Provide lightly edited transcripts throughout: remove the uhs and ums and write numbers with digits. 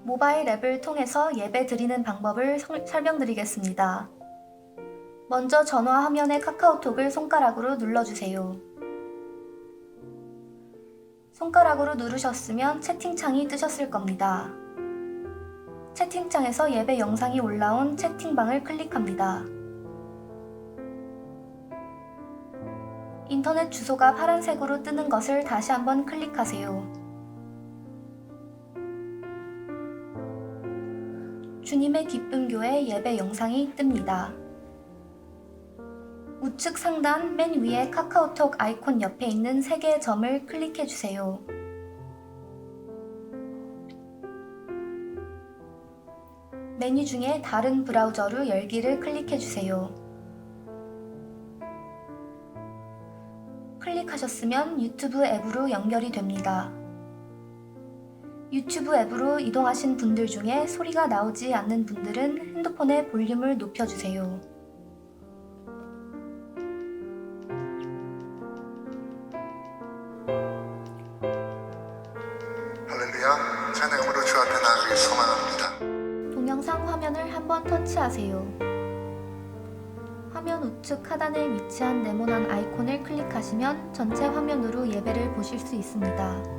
모바일 앱을 통해서 예배 드리는 방법을 설명드리겠습니다. 먼저 전화 화면의 카카오톡을 손가락으로 눌러주세요. 손가락으로 누르셨으면 채팅창이 뜨셨을 겁니다. 채팅창에서 예배 영상이 올라온 채팅방을 클릭합니다. 인터넷 주소가 파란색으로 뜨는 것을 다시 한번 클릭하세요. 주님의 기쁨 교회 예배 영상이 뜹니다. 우측 상단 맨 위에 카카오톡 아이콘 옆에 있는 3개의 점을 클릭해 주세요. 메뉴 중에 다른 브라우저로 열기를 클릭해 주세요. 클릭하셨으면 유튜브 앱으로 연결이 됩니다. 유튜브 앱으로 이동하신 분들 중에 소리가 나오지 않는 분들은 핸드폰의 볼륨을 높여주세요. 할렐루야, 찬양으로 주 앞에 나가길 소망합니다. 동영상 화면을 한번 터치하세요. 화면 우측 하단에 위치한 네모난 아이콘을 클릭하시면 전체 화면으로 예배를 보실 수 있습니다.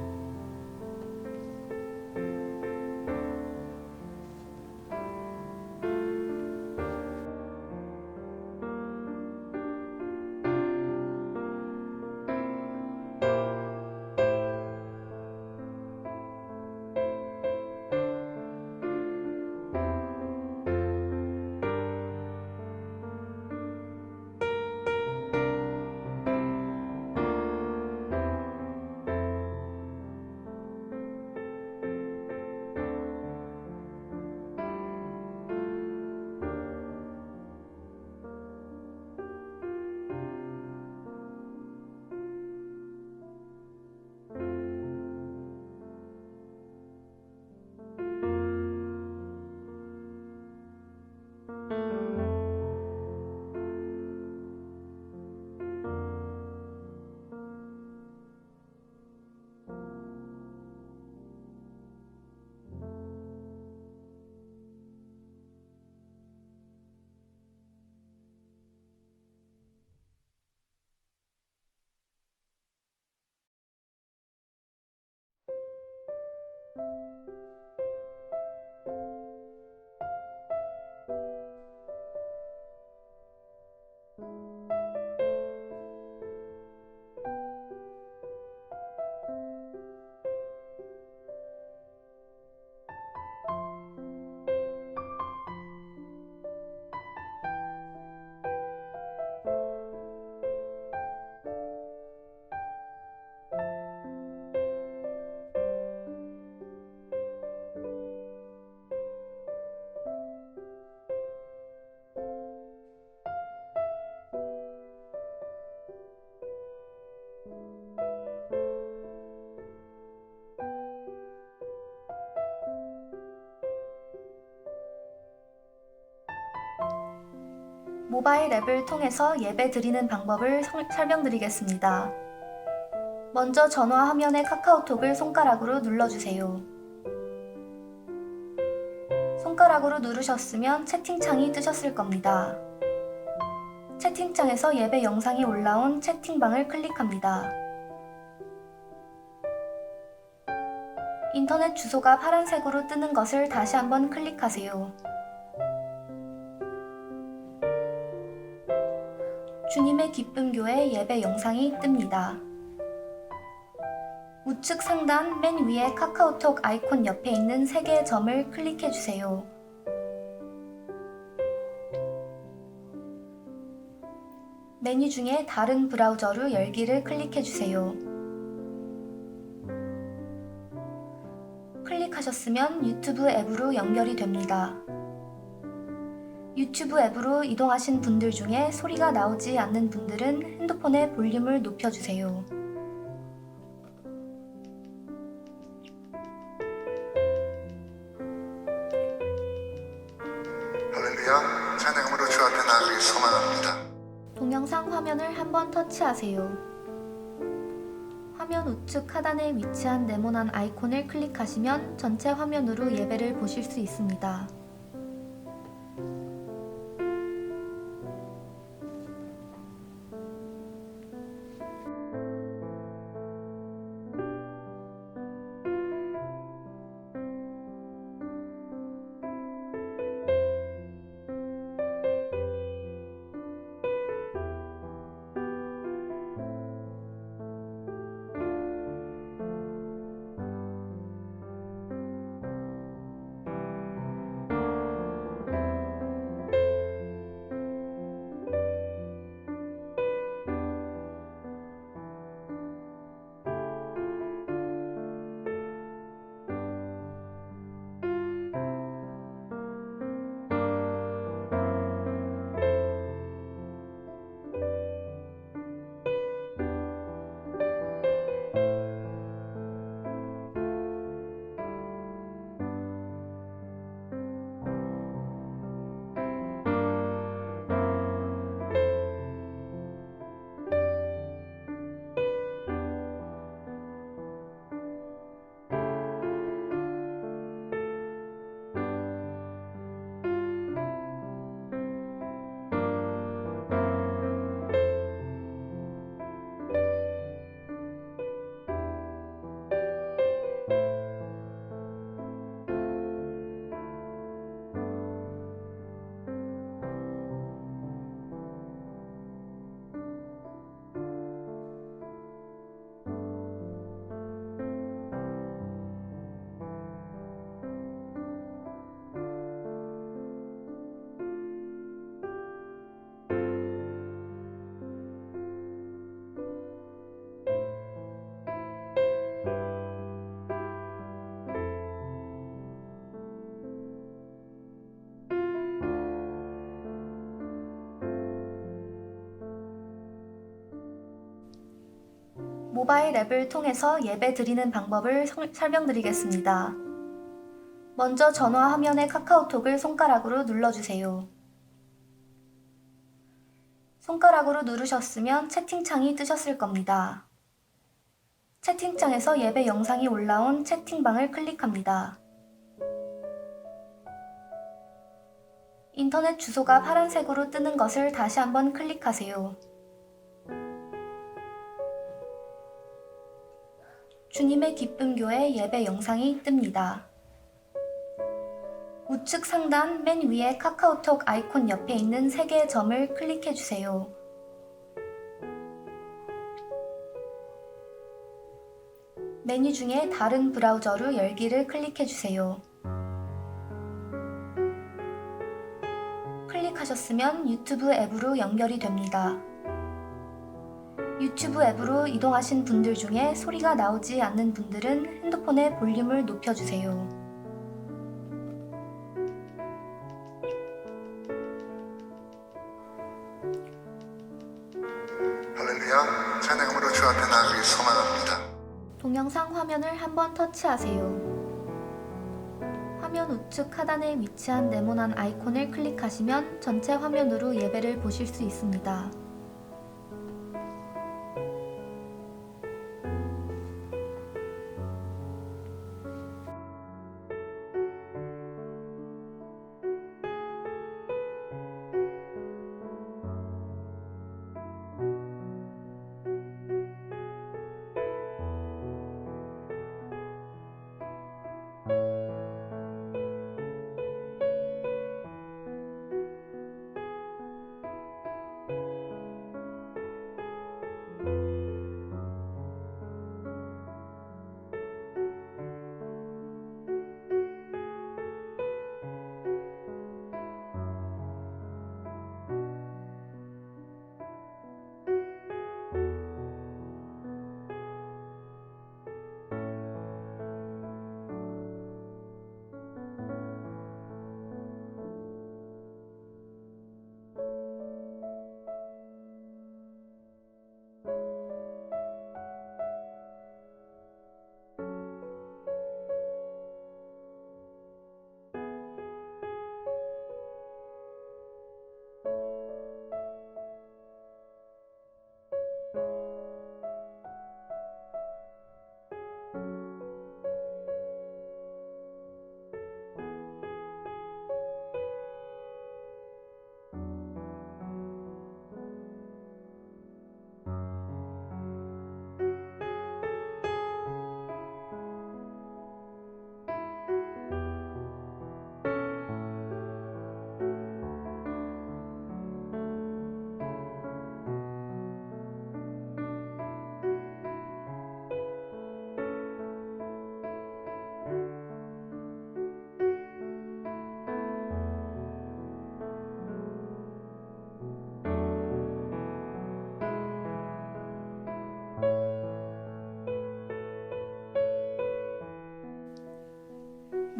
모바일 앱을 통해서 예배 드리는 방법을 설명드리겠습니다. 먼저 전화 화면의 카카오톡을 손가락으로 눌러주세요. 손가락으로 누르셨으면 채팅창이 뜨셨을 겁니다. 채팅창에서 예배 영상이 올라온 채팅방을 클릭합니다. 인터넷 주소가 파란색으로 뜨는 것을 다시 한번 클릭하세요. 주님의 기쁨 교회 예배 영상이 뜹니다. 우측 상단 맨 위에 카카오톡 아이콘 옆에 있는 3개의 점을 클릭해 주세요. 메뉴 중에 다른 브라우저로 열기를 클릭해 주세요. 클릭하셨으면 유튜브 앱으로 연결이 됩니다. 유튜브 앱으로 이동하신 분들 중에 소리가 나오지 않는 분들은 핸드폰의 볼륨을 높여주세요. 할렐루야, 찬양으로 주 앞에 나가길 소망합니다. 동영상 화면을 한번 터치하세요. 화면 우측 하단에 위치한 네모난 아이콘을 클릭하시면 전체 화면으로 예배를 보실 수 있습니다. 모바일 앱을 통해서 예배 드리는 방법을 설명드리겠습니다. 먼저 전화 화면의 카카오톡을 손가락으로 눌러주세요. 손가락으로 누르셨으면 채팅창이 뜨셨을 겁니다. 채팅창에서 예배 영상이 올라온 채팅방을 클릭합니다. 인터넷 주소가 파란색으로 뜨는 것을 다시 한번 클릭하세요. 주님의 기쁨 교회 예배 영상이 뜹니다. 우측 상단 맨 위에 카카오톡 아이콘 옆에 있는 3개의 점을 클릭해 주세요. 메뉴 중에 다른 브라우저로 열기를 클릭해 주세요. 클릭하셨으면 유튜브 앱으로 연결이 됩니다. 유튜브 앱으로 이동하신 분들 중에 소리가 나오지 않는 분들은 핸드폰의 볼륨을 높여주세요. 할렐루야, 찬양으로 주 앞에 나가기 소망합니다. 동영상 화면을 한번 터치하세요. 화면 우측 하단에 위치한 네모난 아이콘을 클릭하시면 전체 화면으로 예배를 보실 수 있습니다.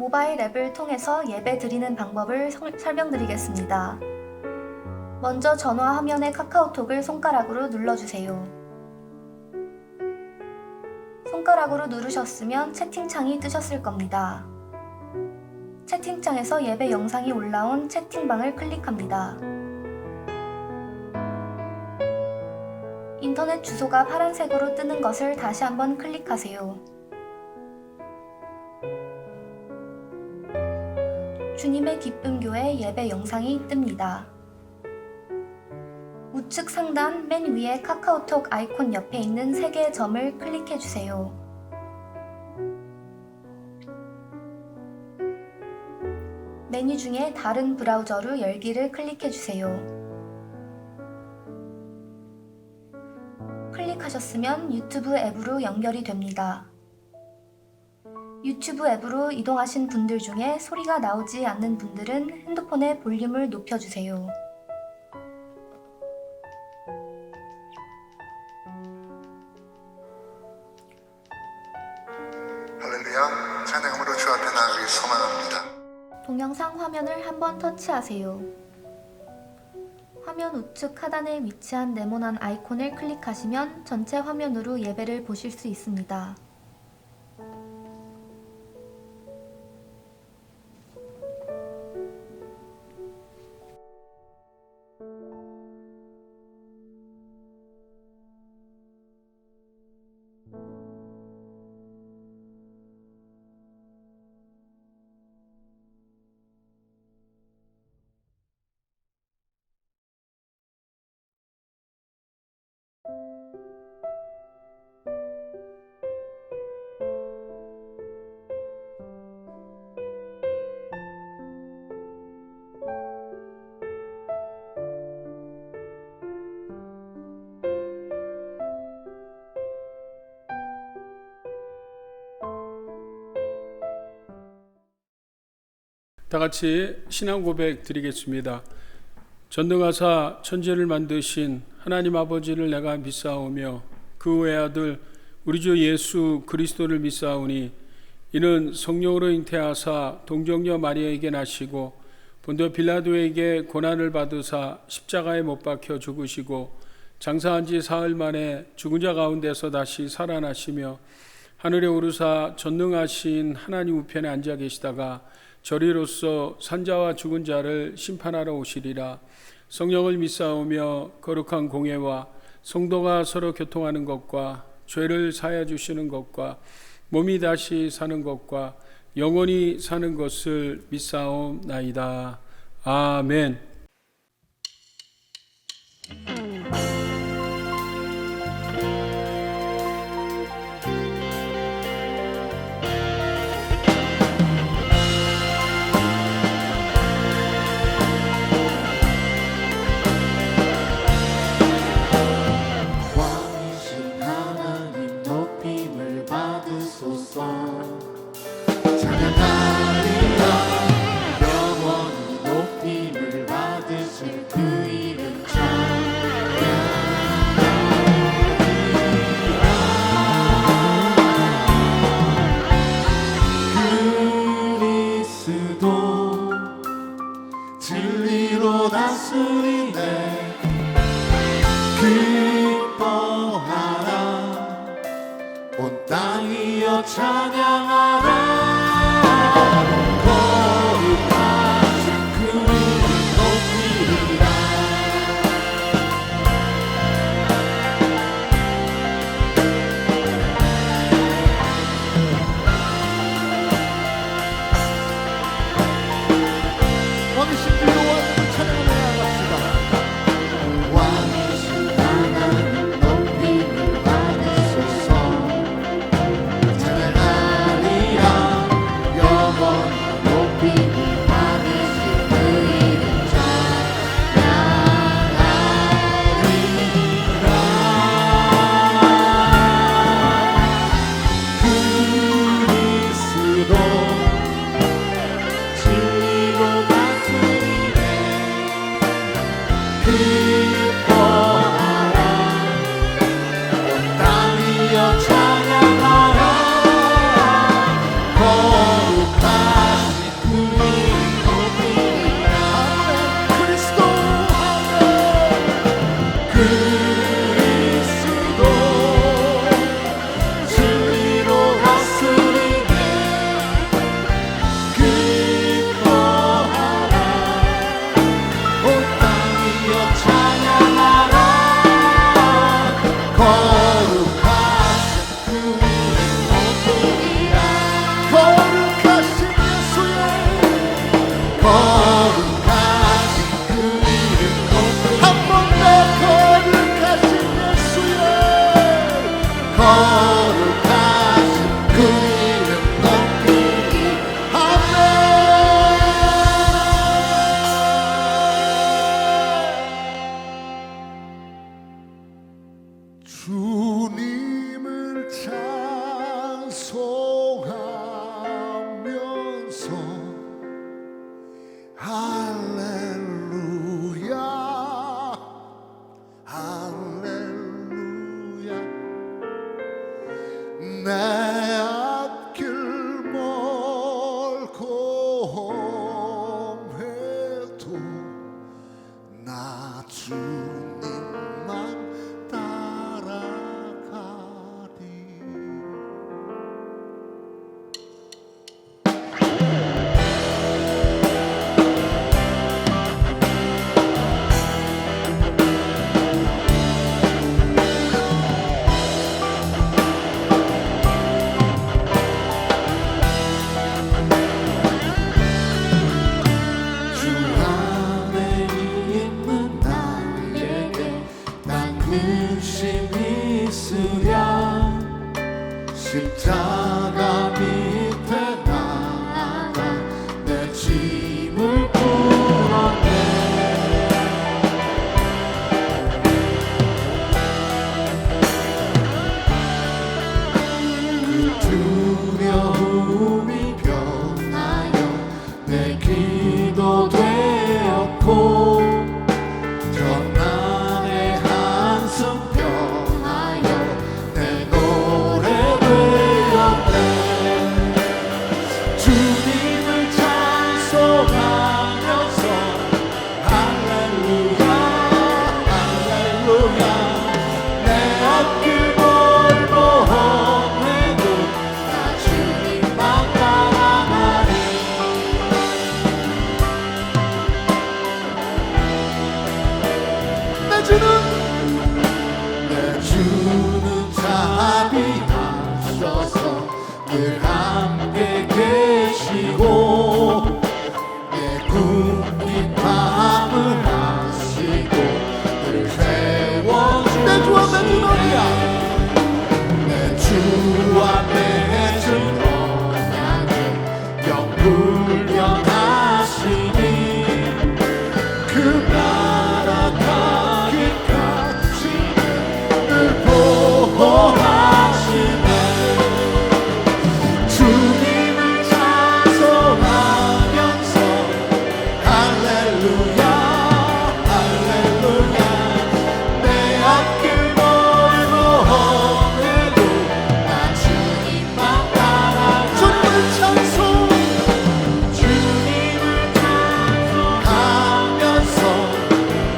모바일 앱을 통해서 예배 드리는 방법을 설명드리겠습니다. 먼저 전화 화면의 카카오톡을 손가락으로 눌러주세요. 손가락으로 누르셨으면 채팅창이 뜨셨을 겁니다. 채팅창에서 예배 영상이 올라온 채팅방을 클릭합니다. 인터넷 주소가 파란색으로 뜨는 것을 다시 한번 클릭하세요. 주님의 기쁨 교회 예배 영상이 뜹니다. 우측 상단 맨 위에 카카오톡 아이콘 옆에 있는 3개의 점을 클릭해 주세요. 메뉴 중에 다른 브라우저로 열기를 클릭해 주세요. 클릭하셨으면 유튜브 앱으로 연결이 됩니다. 유튜브 앱으로 이동하신 분들 중에 소리가 나오지 않는 분들은 핸드폰의 볼륨을 높여주세요. 할렐루야, 찬양으로 주 앞에 나가기 소망합니다. 동영상 화면을 한번 터치하세요. 화면 우측 하단에 위치한 네모난 아이콘을 클릭하시면 전체 화면으로 예배를 보실 수 있습니다. 다 같이 신앙 고백 드리겠습니다. 전능하사 천지를 만드신 하나님 아버지를 내가 믿사오며 그 외아들 우리 주 예수 그리스도를 믿사오니 이는 성령으로 잉태하사 동정녀 마리아에게 나시고 본도 빌라도에게 고난을 받으사 십자가에 못 박혀 죽으시고 장사한 지 사흘 만에 죽은 자 가운데서 다시 살아나시며 하늘에 오르사 전능하신 하나님 우편에 앉아 계시다가 저리로서 산자와 죽은 자를 심판하러 오시리라. 성령을 믿사오며 거룩한 공예와 성도가 서로 교통하는 것과 죄를 사하여 주시는 것과 몸이 다시 사는 것과 영원히 사는 것을 믿사옵나이다. 아멘. 진리로 다스리네. 기뻐하라 온 땅이여 찬양하라. 거룩하신 그 이름 높이리라. 왕이신 그 여호와를 찬양하며 나아갑시다. 왕이신 하나님 높임을 받으소서. 찬양하리라. 내 기도 되었고 전난의 한숨 편하여 내 노래 되었네. 주님을 찬송하면서 할렐루야 할렐루야 내 앞길 멀고 험해도 나 주님만 따라가리. 내 주는 자비하셔서 늘 함께 계시고 내 궁핍함을 하시고 늘 세워주시니 내 주와 맺은 언약을 영불변하시니 그 나라 가기까지 늘 보호하시네. 주님을 찬송하면서 할렐루야 할렐루야 내 앞길 멀고 험해도 나 주님만 따라 주님을 찬송하면서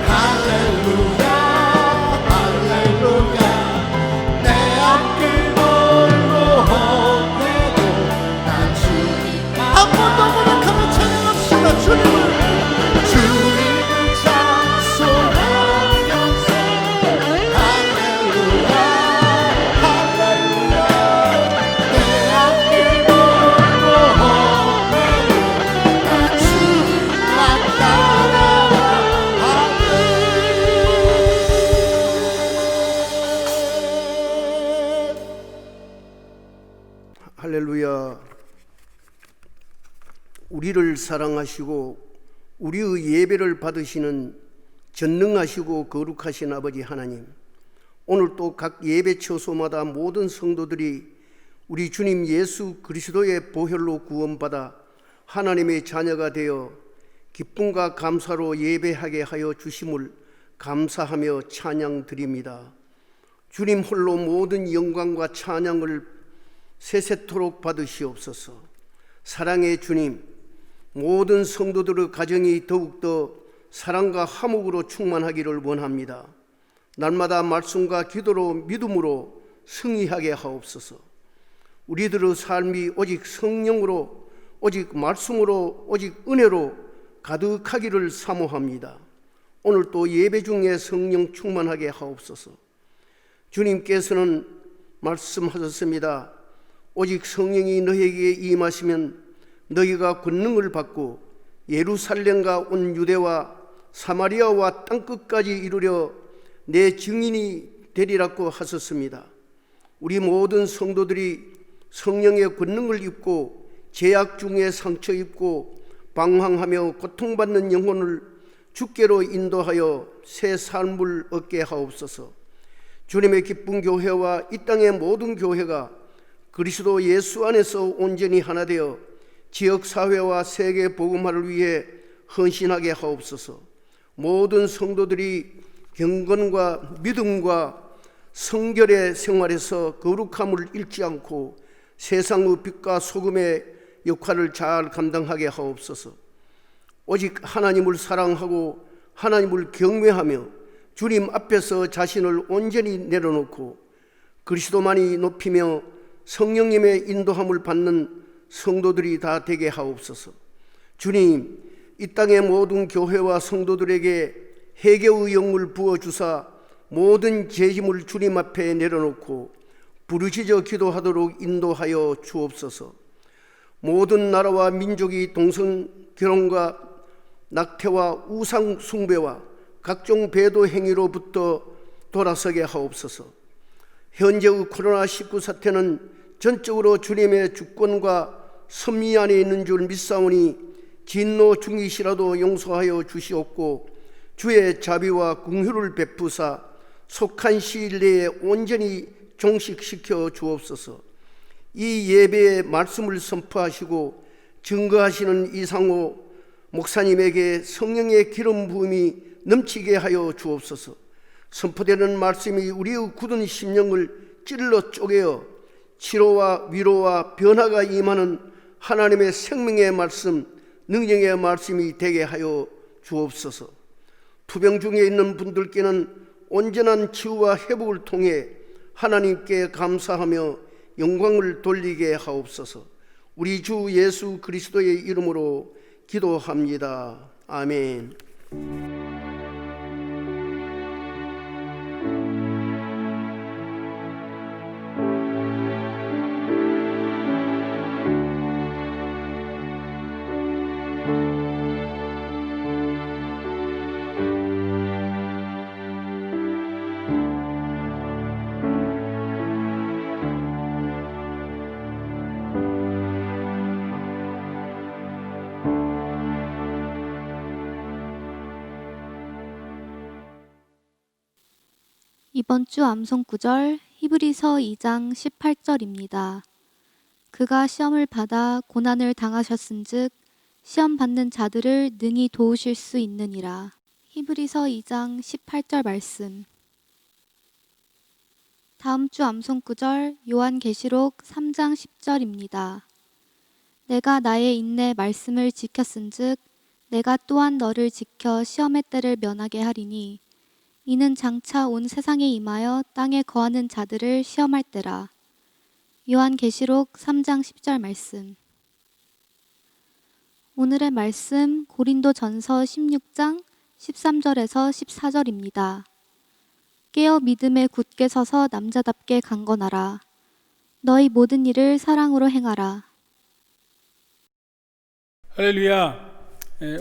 할렐루야 할렐루야 내 앞길 멀고 험해도 나 주님만 한 번 더 고백하며 찬양합시다. 주님을 찬송하면서 할렐루야 할렐루야 내 앞길 멀고 험해도 나 주님만 따라와 할렐루야. 우리를 사랑하시고 우리의 예배를 받으시는 전능하시고 거룩하신 아버지 하나님, 오늘 또 각 예배 처소마다 모든 성도들이 우리 주님 예수 그리스도의 보혈로 구원받아 하나님의 자녀가 되어 기쁨과 감사로 예배하게 하여 주심을 감사하며 찬양드립니다. 주님 홀로 모든 영광과 찬양을 세세토록 받으시옵소서. 사랑의 주님, 모든 성도들의 가정이 더욱더 사랑과 화목으로 충만하기를 원합니다. 날마다 말씀과 기도로 믿음으로 승리하게 하옵소서. 우리들의 삶이 오직 성령으로, 오직 말씀으로, 오직 은혜로 가득하기를 사모합니다. 오늘 또 예배 중에 성령 충만하게 하옵소서. 주님께서는 말씀하셨습니다. 오직 성령이 너희에게 임하시면 너희가 권능을 받고 예루살렘과 온 유대와 사마리아와 땅끝까지 이르려 내 증인이 되리라고 하셨습니다. 우리 모든 성도들이 성령의 권능을 입고 죄악 중에 상처 입고 방황하며 고통받는 영혼을 주께로 인도하여 새 삶을 얻게 하옵소서. 주님의 기쁜 교회와 이 땅의 모든 교회가 그리스도 예수 안에서 온전히 하나 되어 지역사회와 세계 복음화를 위해 헌신하게 하옵소서. 모든 성도들이 경건과 믿음과 성결의 생활에서 거룩함을 잃지 않고 세상의 빛과 소금의 역할을 잘 감당하게 하옵소서. 오직 하나님을 사랑하고 하나님을 경외하며 주님 앞에서 자신을 온전히 내려놓고 그리스도만이 높이며 성령님의 인도함을 받는 성도들이 다 되게 하옵소서. 주님, 이 땅의 모든 교회와 성도들에게 회개의 영을 부어주사 모든 죄짐을 주님 앞에 내려놓고 부르짖어 기도하도록 인도하여 주옵소서. 모든 나라와 민족이 동성 결혼과 낙태와 우상 숭배와 각종 배도 행위로부터 돌아서게 하옵소서. 현재의 코로나19 사태는 전적으로 주님의 주권과 섭리 안에 있는 줄 믿사오니 진노 중이시라도 용서하여 주시옵고 주의 자비와 긍휼을 베푸사 속한 시일 내에 온전히 종식시켜 주옵소서. 이 예배의 말씀을 선포하시고 증거하시는 이상호 목사님에게 성령의 기름 부음이 넘치게 하여 주옵소서. 선포되는 말씀이 우리의 굳은 심령을 찔러 쪼개어 치료와 위로와 변화가 임하는 하나님의 생명의 말씀, 능력의 말씀이 되게 하여 주옵소서. 투병 중에 있는 분들께는 온전한 치유와 회복을 통해 하나님께 감사하며 영광을 돌리게 하옵소서. 우리 주 예수 그리스도의 이름으로 기도합니다. 아멘. 이번 주 암송 구절 히브리서 2장 18절입니다. 그가 시험을 받아 고난을 당하셨은즉 시험 받는 자들을 능히 도우실 수 있느니라. 히브리서 2장 18절 말씀. 다음 주 암송 구절 요한계시록 3장 10절입니다. 내가 나의 인내 말씀을 지켰은즉 내가 또한 너를 지켜 시험의 때를 면하게 하리니 이는 장차 온 세상에 임하여 땅에 거하는 자들을 시험할 때라. 요한계시록 3장 10절 말씀. 오늘의 말씀 고린도전서 16장 13절에서 14절입니다. 깨어 믿음에 굳게 서서 남자답게 강건하라. 너희 모든 일을 사랑으로 행하라. 할렐루야.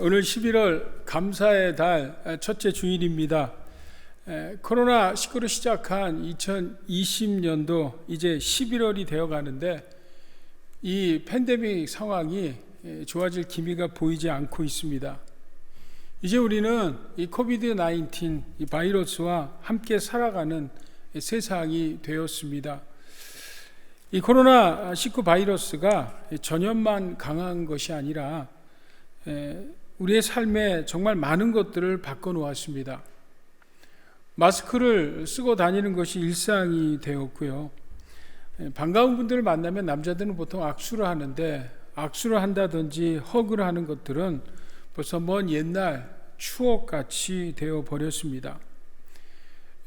오늘 11월 감사의 달 첫째 주일입니다. 코로나19로 시작한 2020년도 이제 11월이 되어 가는데 이 팬데믹 상황이 좋아질 기미가 보이지 않고 있습니다. 이제 우리는 이 코비드-19 이 바이러스와 함께 살아가는 세상이 되었습니다. 이 코로나19 바이러스가 전염만 강한 것이 아니라 우리의 삶에 정말 많은 것들을 바꿔놓았습니다. 마스크를 쓰고 다니는 것이 일상이 되었고요. 반가운 분들을 만나면 남자들은 보통 악수를 하는데 악수를 한다든지 허그를 하는 것들은 벌써 먼 옛날 추억같이 되어버렸습니다.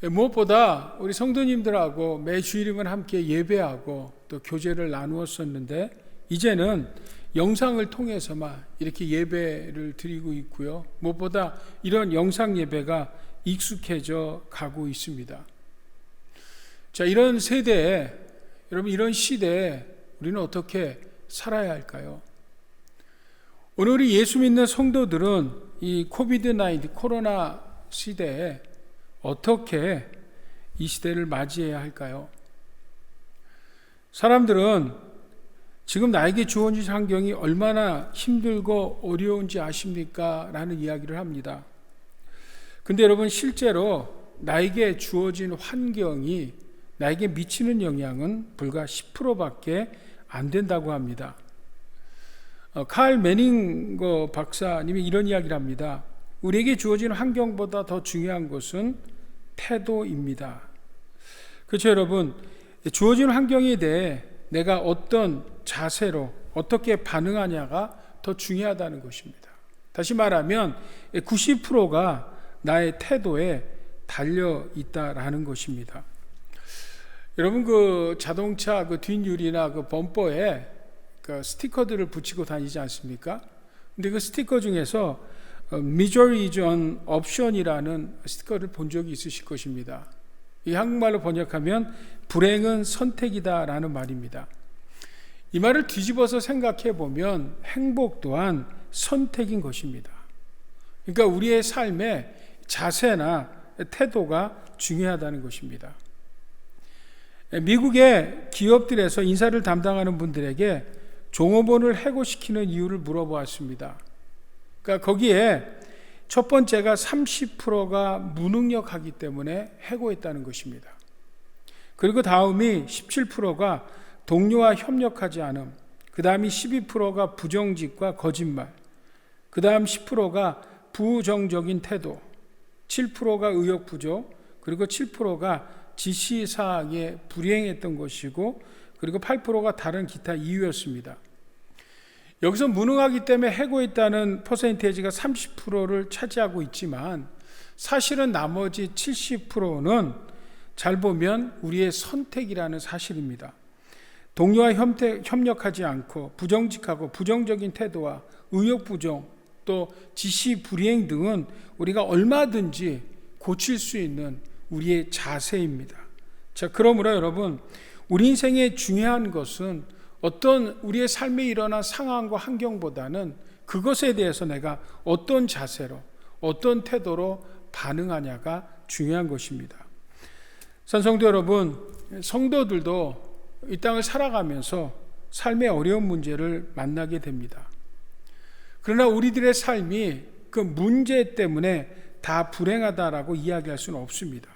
무엇보다 우리 성도님들하고 매 주일이면 함께 예배하고 또 교제를 나누었었는데 이제는 영상을 통해서만 이렇게 예배를 드리고 있고요. 무엇보다 이런 영상 예배가 익숙해져 가고 있습니다. 자, 이런 세대에, 여러분 이런 시대에 우리는 어떻게 살아야 할까요? 오늘 우리 예수 믿는 성도들은 이 코비드-19 코로나 시대에 어떻게 이 시대를 맞이해야 할까요? 사람들은 지금 나에게 주어진 환경이 얼마나 힘들고 어려운지 아십니까? 라는 이야기를 합니다. 근데 여러분 실제로 나에게 주어진 환경이 나에게 미치는 영향은 불과 10%밖에 안 된다고 합니다. 칼 매닝거 박사님이 이런 이야기를 합니다. 우리에게 주어진 환경보다 더 중요한 것은 태도입니다. 그렇죠, 여러분? 주어진 환경에 대해 내가 어떤 자세로 어떻게 반응하냐가 더 중요하다는 것입니다. 다시 말하면 90%가 나의 태도에 달려 있다라는 것입니다. 여러분 그 자동차 그 뒷유리나 그 범퍼에 그 스티커들을 붙이고 다니지 않습니까? 근데 그 스티커 중에서 Misery is an option이라는 스티커를 본 적이 있으실 것입니다. 이 한국말로 번역하면 불행은 선택이다라는 말입니다. 이 말을 뒤집어서 생각해 보면 행복 또한 선택인 것입니다. 그러니까 우리의 삶에 자세나 태도가 중요하다는 것입니다. 미국의 기업들에서 인사를 담당하는 분들에게 종업원을 해고시키는 이유를 물어보았습니다. 그러니까 거기에 첫 번째가 30%가 무능력하기 때문에 해고했다는 것입니다. 그리고 다음이 17%가 동료와 협력하지 않음, 그 다음이 12%가 부정직과 거짓말, 그 다음 10%가 부정적인 태도, 7%가 의욕 부족, 그리고 7%가 지시사항에 불이행했던 것이고, 그리고 8%가 다른 기타 이유였습니다. 여기서 무능하기 때문에 해고했다는 퍼센테이지가 30%를 차지하고 있지만, 사실은 나머지 70%는 잘 보면 우리의 선택이라는 사실입니다. 동료와 협력하지 않고 부정직하고 부정적인 태도와 의욕 부정, 또 지시 불이행 등은 우리가 얼마든지 고칠 수 있는 우리의 자세입니다. 자, 그러므로 여러분, 우리 인생의 중요한 것은 어떤 우리의 삶에 일어난 상황과 환경보다는 그것에 대해서 내가 어떤 자세로, 어떤 태도로 반응하냐가 중요한 것입니다. 성도 여러분, 성도들도 이 땅을 살아가면서 삶의 어려운 문제를 만나게 됩니다. 그러나 우리들의 삶이 그 문제 때문에 다 불행하다라고 이야기할 수는 없습니다.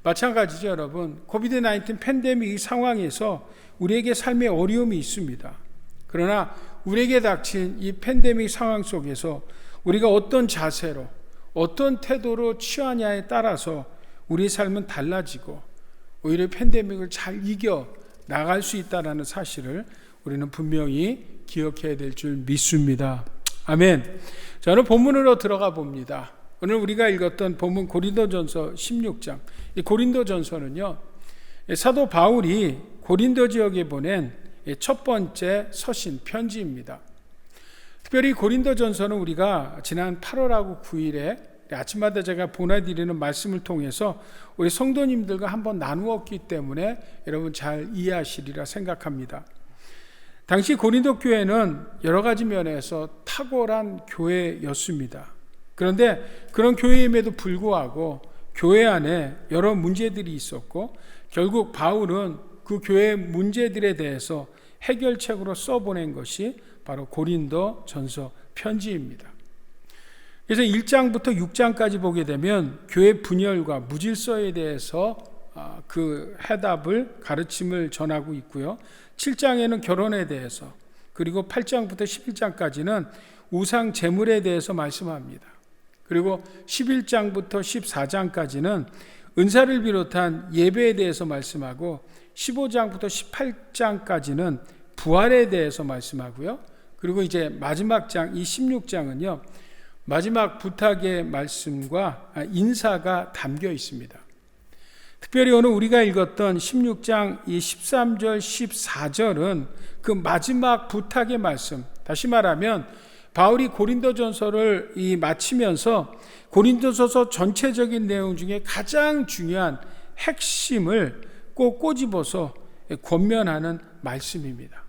마찬가지죠, 여러분. 코비드-19 팬데믹 상황에서 우리에게 삶의 어려움이 있습니다. 그러나 우리에게 닥친 이 팬데믹 상황 속에서 우리가 어떤 자세로, 어떤 태도로 취하냐에 따라서 우리 삶은 달라지고 오히려 팬데믹을 잘 이겨 나갈 수 있다는 사실을 우리는 분명히 기억해야 될 줄 믿습니다. 아멘. 자, 오늘 본문으로 들어가 봅니다. 오늘 우리가 읽었던 본문 고린도전서 16장. 이 고린도전서는요, 사도 바울이 고린도 지역에 보낸 첫 번째 서신 편지입니다. 특별히 고린도전서는 우리가 지난 8월하고 9일에 아침마다 제가 보내드리는 말씀을 통해서 우리 성도님들과 한번 나누었기 때문에 여러분 잘 이해하시리라 생각합니다. 당시 고린도 교회는 여러 가지 면에서 탁월한 교회였습니다. 그런데 그런 교회임에도 불구하고 교회 안에 여러 문제들이 있었고, 결국 바울은 그 교회의 문제들에 대해서 해결책으로 써보낸 것이 바로 고린도 전서 편지입니다. 그래서 1장부터 6장까지 보게 되면 교회 분열과 무질서에 대해서 그 해답을, 가르침을 전하고 있고요. 7장에는 결혼에 대해서, 그리고 8장부터 11장까지는 우상 제물에 대해서 말씀합니다. 그리고 11장부터 14장까지는 은사를 비롯한 예배에 대해서 말씀하고, 15장부터 18장까지는 부활에 대해서 말씀하고요. 그리고 이제 마지막 장, 이 16장은요, 마지막 부탁의 말씀과 인사가 담겨 있습니다. 특별히 오늘 우리가 읽었던 16장 이 13절, 14절은 그 마지막 부탁의 말씀, 다시 말하면 바울이 고린도전서를 마치면서 고린도전서 전체적인 내용 중에 가장 중요한 핵심을 꼭 꼬집어서 권면하는 말씀입니다.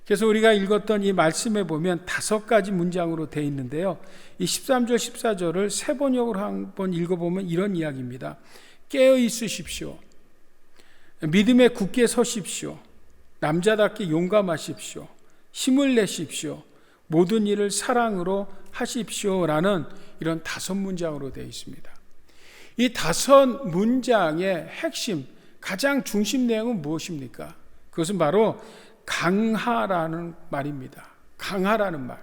그래서 우리가 읽었던 이 말씀에 보면 5가지 문장으로 되어 있는데요. 이 13절, 14절을 세 번역으로 한번 읽어보면 이런 이야기입니다. 깨어 있으십시오. 믿음에 굳게 서십시오. 남자답게 용감하십시오. 힘을 내십시오. 모든 일을 사랑으로 하십시오라는 이런 5문장으로 되어 있습니다. 이 5문장의 핵심, 가장 중심 내용은 무엇입니까? 그것은 바로 강하라는 말입니다. 강하라는 말.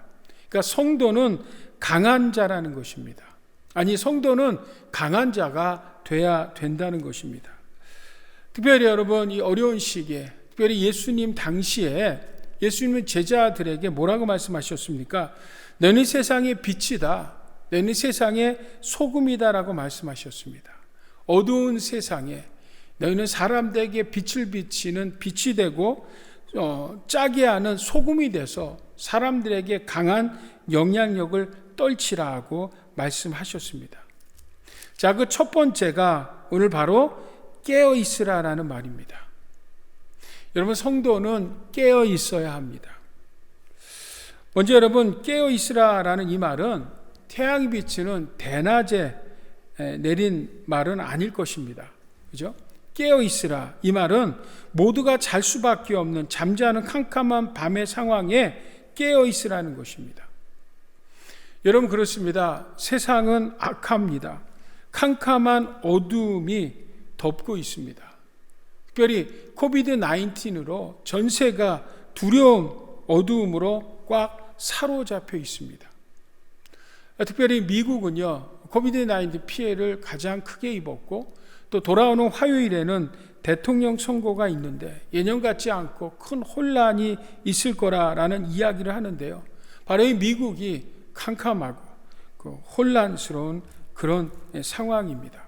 그러니까 성도는 강한 자라는 것입니다. 아니, 성도는 강한 자가 돼야 된다는 것입니다. 특별히 여러분, 이 어려운 시기에, 특별히 예수님 당시에 예수님은 제자들에게 뭐라고 말씀하셨습니까? 너는 세상의 빛이다. 너는 세상의 소금이다라고 말씀하셨습니다. 어두운 세상에 너희는 사람들에게 빛을 비치는 빛이 되고 짜게 하는 소금이 돼서 사람들에게 강한 영향력을 떨치라고 말씀하셨습니다. 자, 그 첫 번째가 오늘 바로 깨어 있으라라는 말입니다. 여러분, 성도는 깨어 있어야 합니다. 먼저 여러분, 깨어 있으라라는 이 말은 태양이 비치는 대낮에 내린 말은 아닐 것입니다. 그죠? 깨어 있으라. 이 말은 모두가 잘 수밖에 없는 잠자는 캄캄한 밤의 상황에 깨어 있으라는 것입니다. 여러분, 그렇습니다. 세상은 악합니다. 캄캄한 어둠이 덮고 있습니다. 특별히 코비드-19으로 전세가 두려움, 어두움으로 꽉 사로잡혀 있습니다. 특별히 미국은요, 코비드-19 피해를 가장 크게 입었고 또 돌아오는 화요일에는 대통령 선거가 있는데 예년 같지 않고 큰 혼란이 있을 거라는 이야기를 하는데요. 바로 이 미국이 캄캄하고 혼란스러운 그런 상황입니다.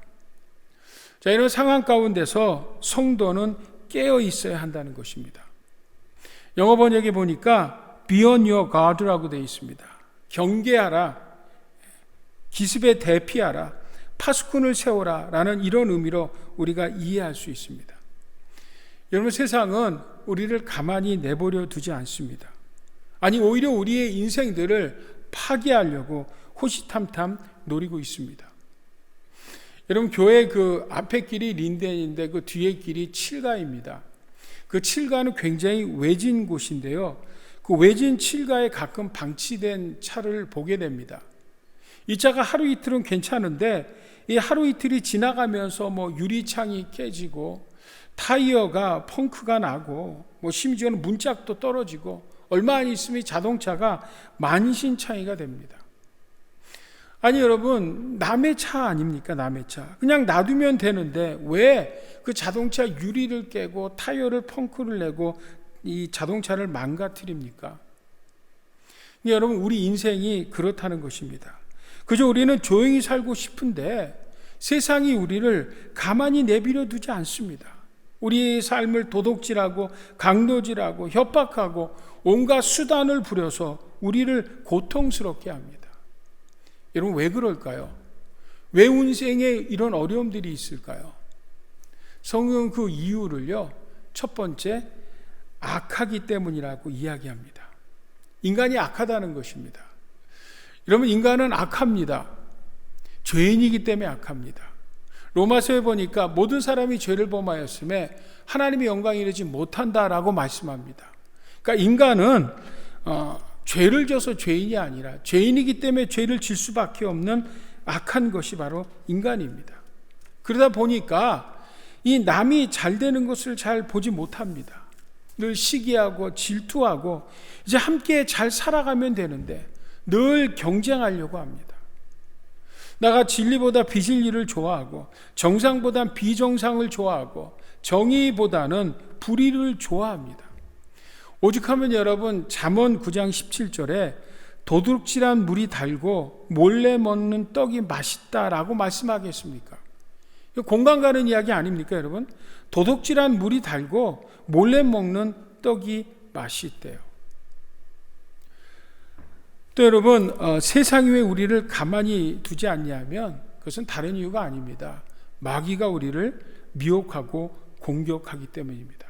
자, 이런 상황 가운데서 성도는 깨어 있어야 한다는 것입니다. 영어 번역에 보니까 Be on your guard라고 되어 있습니다. 경계하라, 기습에 대피하라, 파수꾼을 세워라 라는 이런 의미로 우리가 이해할 수 있습니다. 여러분, 세상은 우리를 가만히 내버려 두지 않습니다. 아니, 오히려 우리의 인생들을 파괴하려고 호시탐탐 노리고 있습니다. 여러분, 교회 그 앞에 길이 린덴인데 그 뒤에 길이 칠가입니다. 그 칠가는 굉장히 외진 곳인데요. 그 외진 칠가에 가끔 방치된 차를 보게 됩니다. 이 차가 하루 이틀은 괜찮은데 이 하루 이틀이 지나가면서 유리창이 깨지고 타이어가 펑크가 나고 심지어는 문짝도 떨어지고 얼마 안 있으면 자동차가 만신창이가 됩니다. 아니, 여러분, 남의 차 아닙니까? 남의 차. 그냥 놔두면 되는데 왜 그 자동차 유리를 깨고 타이어를 펑크를 내고 이 자동차를 망가뜨립니까? 여러분, 우리 인생이 그렇다는 것입니다. 그저 우리는 조용히 살고 싶은데 세상이 우리를 가만히 내버려 두지 않습니다. 우리의 삶을 도둑질하고 강도질하고 협박하고 온갖 수단을 부려서 우리를 고통스럽게 합니다. 여러분, 왜 그럴까요? 왜 인생에 이런 어려움들이 있을까요? 성경은 그 이유를요, 첫 번째, 악하기 때문이라고 이야기합니다. 인간이 악하다는 것입니다. 여러분, 인간은 악합니다. 죄인이기 때문에 악합니다. 로마서에 보니까 모든 사람이 죄를 범하였음에 하나님의 영광에 이르지 못한다라고 말씀합니다. 그러니까 인간은 죄를 져서 죄인이 아니라 죄인이기 때문에 죄를 질 수밖에 없는 악한 것이 바로 인간입니다. 그러다 보니까 이 남이 잘 되는 것을 잘 보지 못합니다. 늘 시기하고 질투하고 이제 함께 잘 살아가면 되는데 늘 경쟁하려고 합니다. 나가 진리보다 비진리를 좋아하고 정상보다 비정상을 좋아하고 정의보다는 불의를 좋아합니다. 오죽하면 여러분, 잠언 9장 17절에 도둑질한 물이 달고 몰래 먹는 떡이 맛있다라고 말씀하겠습니까? 공감 가는 이야기 아닙니까, 여러분? 도둑질한 물이 달고 몰래 먹는 떡이 맛있대요. 또 여러분, 세상이 왜 우리를 가만히 두지 않냐면 그것은 다른 이유가 아닙니다. 마귀가 우리를 미혹하고 공격하기 때문입니다.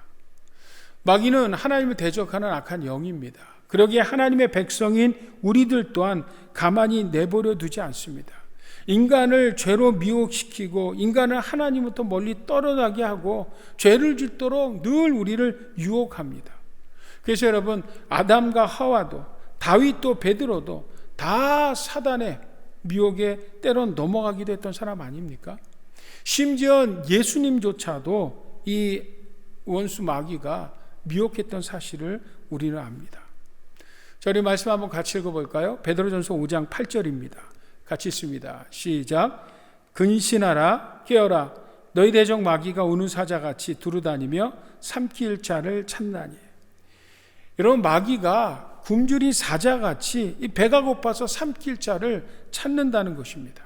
마귀는 하나님을 대적하는 악한 영입니다. 그러기에 하나님의 백성인 우리들 또한 가만히 내버려 두지 않습니다. 인간을 죄로 미혹시키고 인간을 하나님부터 멀리 떨어나게 하고 죄를 짓도록 늘 우리를 유혹합니다. 그래서 여러분, 아담과 하와도 다윗도 베드로도 다 사단의 미혹에 때론 넘어가기도 했던 사람 아닙니까? 심지어 예수님조차도 이 원수 마귀가 미혹했던 사실을 우리는 압니다. 자, 우리 말씀 한번 같이 읽어볼까요? 베드로전서 5장 8절입니다. 같이 읽습니다. 시작. 근신하라, 깨어라. 너희 대적 마귀가 우는 사자같이 두루다니며 삼킬 자를 찾나니. 여러분, 마귀가 굶주린 사자같이 이 배가 고파서 삼킬 자를 찾는다는 것입니다.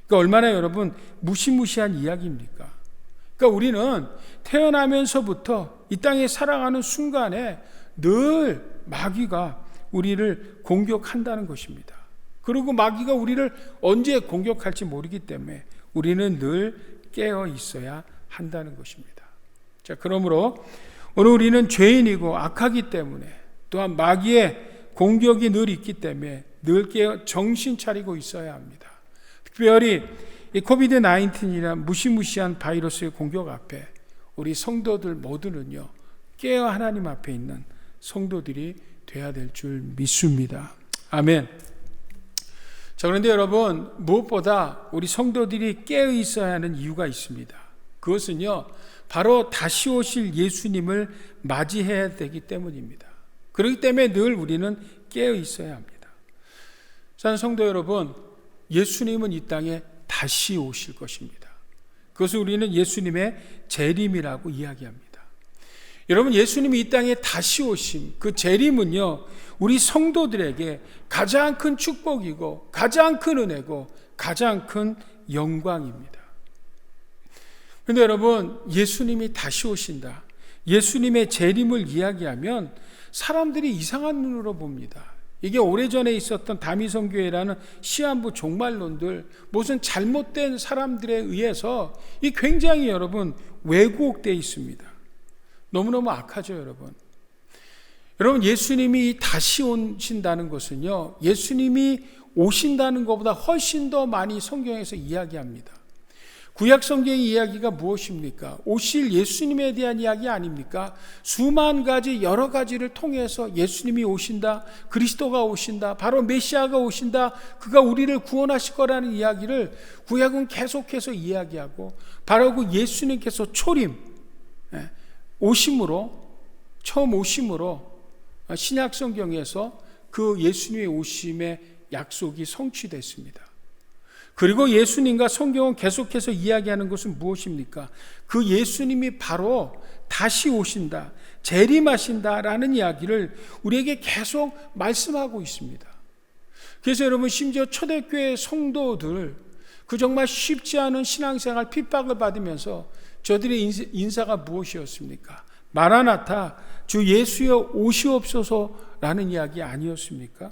그러니까 얼마나 여러분 무시무시한 이야기입니까? 그러니까 우리는 태어나면서부터 이 땅에 살아가는 순간에 늘 마귀가 우리를 공격한다는 것입니다. 그리고 마귀가 우리를 언제 공격할지 모르기 때문에 우리는 늘 깨어 있어야 한다는 것입니다. 자, 그러므로 오늘 우리는 죄인이고 악하기 때문에 또한 마귀의 공격이 늘 있기 때문에 늘 깨어 정신 차리고 있어야 합니다. 특별히 이 코비드-19이라는 무시무시한 바이러스의 공격 앞에 우리 성도들 모두는요, 깨어 하나님 앞에 있는 성도들이 돼야 될 줄 믿습니다. 아멘. 자, 그런데 여러분, 무엇보다 우리 성도들이 깨어 있어야 하는 이유가 있습니다. 그것은요, 바로 다시 오실 예수님을 맞이해야 되기 때문입니다. 그렇기 때문에 늘 우리는 깨어 있어야 합니다. 사랑하는 성도 여러분, 예수님은 이 땅에 다시 오실 것입니다. 그것을 우리는 예수님의 재림이라고 이야기합니다. 여러분, 예수님이 이 땅에 다시 오심, 그 재림은요, 우리 성도들에게 가장 큰 축복이고 가장 큰 은혜고 가장 큰 영광입니다. 그런데 여러분, 예수님이 다시 오신다, 예수님의 재림을 이야기하면 사람들이 이상한 눈으로 봅니다. 이게 오래전에 있었던 다미성교회라는 시한부 종말론들, 무슨 잘못된 사람들에 의해서 이 굉장히 여러분 왜곡되어 있습니다. 너무너무 악하죠, 여러분. 여러분, 예수님이 다시 오신다는 것은요, 예수님이 오신다는 것보다 훨씬 더 많이 성경에서 이야기합니다. 구약 성경의 이야기가 무엇입니까? 오실 예수님에 대한 이야기 아닙니까? 수만 가지 여러 가지를 통해서 예수님이 오신다, 그리스도가 오신다, 바로 메시아가 오신다, 그가 우리를 구원하실 거라는 이야기를 구약은 계속해서 이야기하고, 바로 그 예수님께서 초림, 오심으로, 처음 오심으로 신약 성경에서 그 예수님의 오심의 약속이 성취됐습니다. 그리고 예수님과 성경은 계속해서 이야기하는 것은 무엇입니까? 그 예수님이 바로 다시 오신다, 재림하신다라는 이야기를 우리에게 계속 말씀하고 있습니다. 그래서 여러분, 심지어 초대교회 성도들, 그 정말 쉽지 않은 신앙생활 핍박을 받으면서 저들의 인사가 무엇이었습니까? 마라나타, 주 예수여 오시옵소서라는 이야기 아니었습니까?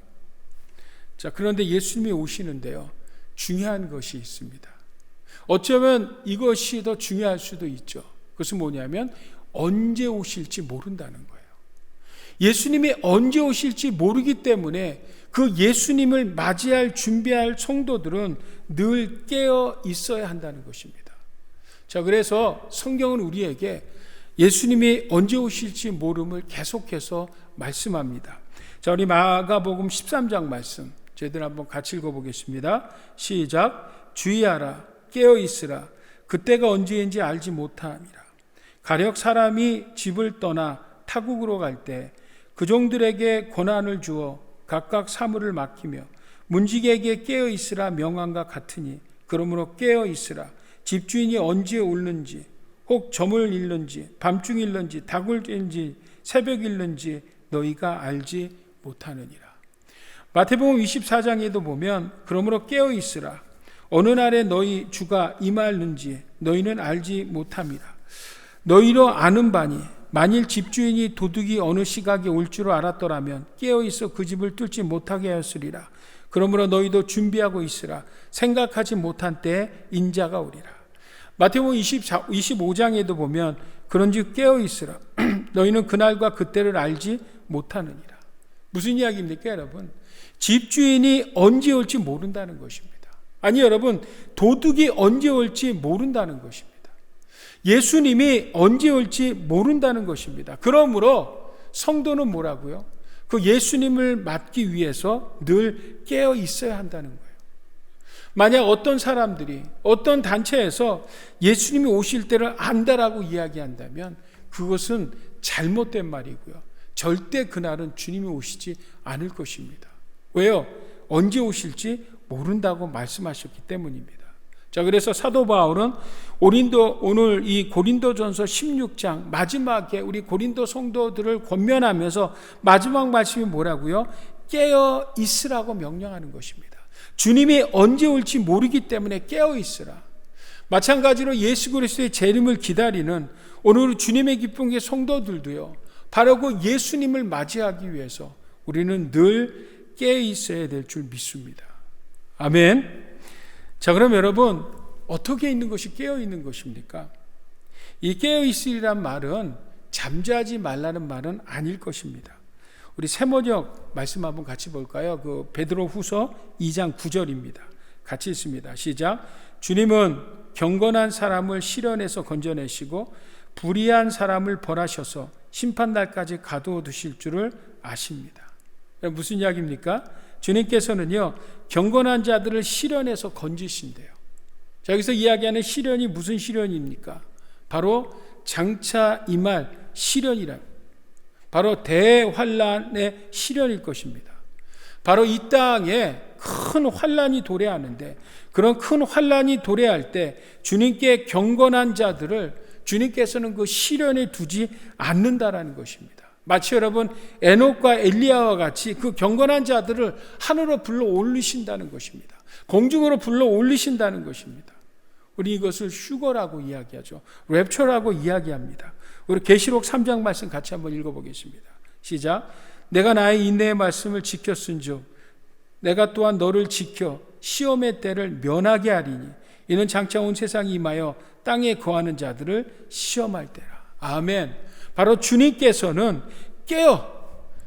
자, 그런데 예수님이 오시는데요, 중요한 것이 있습니다. 어쩌면 이것이 더 중요할 수도 있죠. 그것은 뭐냐면 언제 오실지 모른다는 거예요. 예수님이 언제 오실지 모르기 때문에 그 예수님을 맞이할 준비할 성도들은 늘 깨어 있어야 한다는 것입니다. 자, 그래서 성경은 우리에게 예수님이 언제 오실지 모름을 계속해서 말씀합니다. 자, 우리 마가복음 13장 말씀 저희들 한번 같이 읽어보겠습니다. 시작. 주의하라, 깨어 있으라, 그때가 언제인지 알지 못함이라. 가령 사람이 집을 떠나 타국으로 갈 때 그 종들에게 권한을 주어 각각 사물을 맡기며 문지기에게 깨어 있으라 명함과 같으니, 그러므로 깨어 있으라. 집주인이 언제 오는지, 혹 점을 잃는지, 밤중일는지, 닭을인지, 새벽일는지 너희가 알지 못하느니라. 마태복음 24장에도 보면 그러므로 깨어 있으라. 어느 날에 너희 주가 임하는지 너희는 알지 못함이라. 너희로 아는 바니 만일 집주인이 도둑이 어느 시각에 올 줄 알았더라면 깨어 있어 그 집을 뚫지 못하게 하였으리라. 그러므로 너희도 준비하고 있으라. 생각하지 못한 때에 인자가 오리라. 마태복음 25장에도 보면 그런즉 깨어 있으라. 너희는 그날과 그때를 알지 못하느니라. 무슨 이야기입니까, 여러분? 집주인이 언제 올지 모른다는 것입니다. 아니, 여러분, 도둑이 언제 올지 모른다는 것입니다. 예수님이 언제 올지 모른다는 것입니다. 그러므로 성도는 뭐라고요? 그 예수님을 맞기 위해서 늘 깨어 있어야 한다는 거예요. 만약 어떤 사람들이 어떤 단체에서 예수님이 오실 때를 안다라고 이야기한다면 그것은 잘못된 말이고요. 절대 그날은 주님이 오시지 않을 것입니다. 왜요? 언제 오실지 모른다고 말씀하셨기 때문입니다. 자, 그래서 사도 바울은 오늘 이 고린도전서 16장 마지막에 우리 고린도 성도들을 권면하면서 마지막 말씀이 뭐라고요? 깨어 있으라고 명령하는 것입니다. 주님이 언제 올지 모르기 때문에 깨어 있으라. 마찬가지로 예수 그리스도의 재림을 기다리는 오늘 주님의 기쁨의 성도들도요, 바로 그 예수님을 맞이하기 위해서 우리는 늘 깨어 있어야 될 줄 믿습니다. 아멘. 자, 그럼 여러분, 어떻게 있는 것이 깨어 있는 것입니까? 이 깨어 있으리란 말은 잠자지 말라는 말은 아닐 것입니다. 우리 세모역 말씀 한번 같이 볼까요? 그 베드로 후서 2장 9절입니다. 같이 읽습니다. 시작. 주님은 경건한 사람을 시련에서 건져내시고 불의한 사람을 벌하셔서 심판날까지 가두어 두실 줄을 아십니다. 무슨 이야기입니까? 주님께서는요, 경건한 자들을 시련에서 건지신대요. 자, 여기서 이야기하는 시련이 무슨 시련입니까? 바로 장차 임할 시련이라. 바로 대환란의 시련일 것입니다. 바로 이 땅에 큰 환란이 도래하는데, 그런 큰 환란이 도래할 때 주님께 경건한 자들을 주님께서는 그 시련에 두지 않는다라는 것입니다. 마치 여러분 에녹과 엘리야와 같이 그 경건한 자들을 하늘로 불러 올리신다는 것입니다. 공중으로 불러 올리신다는 것입니다. 우리 이것을 휴거라고 이야기하죠. 랩처라고 이야기합니다. 우리 계시록 3장 말씀 같이 한번 읽어보겠습니다. 시작. 내가 나의 인내의 말씀을 지켰은즉 내가 또한 너를 지켜 시험의 때를 면하게 하리니 이는 장차 온 세상이 임하여 땅에 거하는 자들을 시험할 때라. 아멘. 바로 주님께서는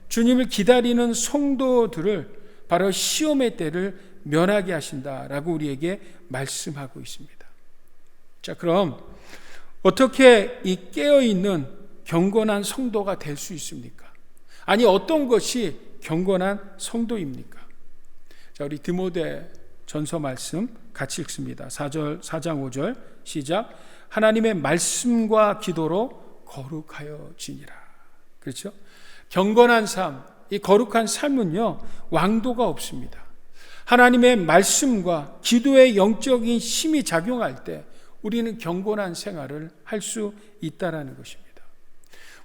주님을 기다리는 성도들을 바로 시험의 때를 면하게 하신다라고 우리에게 말씀하고 있습니다. 자, 그럼 어떻게 이 깨어있는 경건한 성도가 될 수 있습니까? 아니, 어떤 것이 경건한 성도입니까? 자, 우리 디모데 전서 말씀 같이 읽습니다. 4장 5절 시작. 하나님의 말씀과 기도로 거룩하여 지니라. 그렇죠? 경건한 삶, 이 거룩한 삶은요, 왕도가 없습니다. 하나님의 말씀과 기도의 영적인 힘이 작용할 때 우리는 경건한 생활을 할 수 있다라는 것입니다.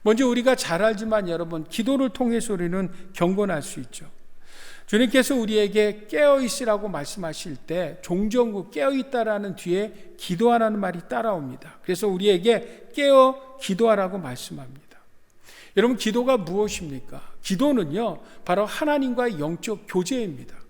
먼저 우리가 잘 알지만 여러분, 기도를 통해서 우리는 경건할 수 있죠. 주님께서 우리에게 깨어있으라고 말씀하실 때 종종 그 깨어있다라는 뒤에 기도하라는 말이 따라옵니다. 그래서 우리에게 깨어 기도하라고 말씀합니다. 여러분, 기도가 무엇입니까? 기도는요, 바로 하나님과의 영적 교제입니다.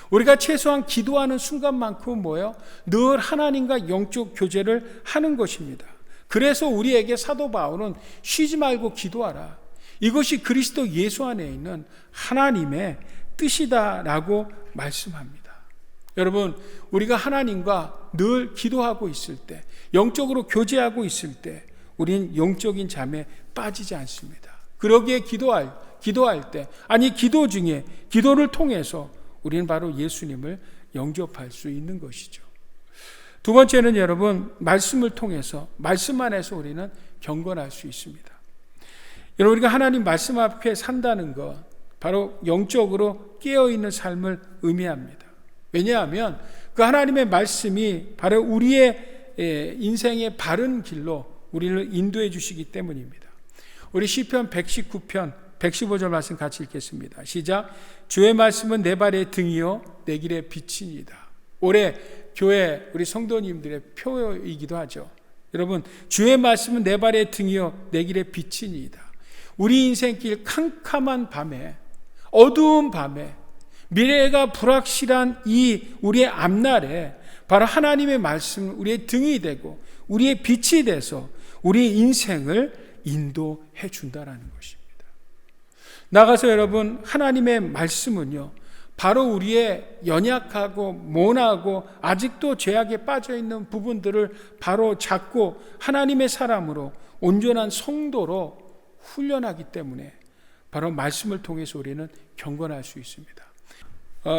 우리가 최소한 기도하는 순간만큼은 뭐예요? 늘 하나님과 영적 교제를 하는 것입니다. 그래서 우리에게 사도 바울은 쉬지 말고 기도하라. 이것이 그리스도 예수 안에 있는 하나님의 뜻이다라고 말씀합니다. 여러분, 우리가 하나님과 늘 기도하고 있을 때, 영적으로 교제하고 있을 때 우리는 영적인 잠에 빠지지 않습니다. 그러기에 기도할 때, 아니 기도 중에 기도를 통해서 우리는 바로 예수님을 영접할 수 있는 것이죠. 두 번째는 여러분, 말씀을 통해서, 말씀 안에서 우리는 경건할 수 있습니다. 여러분, 우리가 하나님 말씀 앞에 산다는 것, 바로 영적으로 깨어있는 삶을 의미합니다. 왜냐하면 그 하나님의 말씀이 바로 우리의 인생의 바른 길로 우리를 인도해 주시기 때문입니다. 우리 시편 119편 115절 말씀 같이 읽겠습니다. 시작. 주의 말씀은 내 발의 등이요 내 길의 빛이니이다. 올해 교회 우리 성도님들의 표이기도 하죠. 여러분, 주의 말씀은 내 발의 등이요 내 길의 빛이니이다. 우리 인생길 캄캄한 밤에, 어두운 밤에, 미래가 불확실한 이 우리의 앞날에 바로 하나님의 말씀은 우리의 등이 되고 우리의 빛이 돼서 우리 인생을 인도해 준다라는 것입니다. 나가서 여러분, 하나님의 말씀은요, 바로 우리의 연약하고 모나고 아직도 죄악에 빠져 있는 부분들을 바로 잡고 하나님의 사람으로 온전한 성도로 훈련하기 때문에 바로 말씀을 통해서 우리는 경건할 수 있습니다.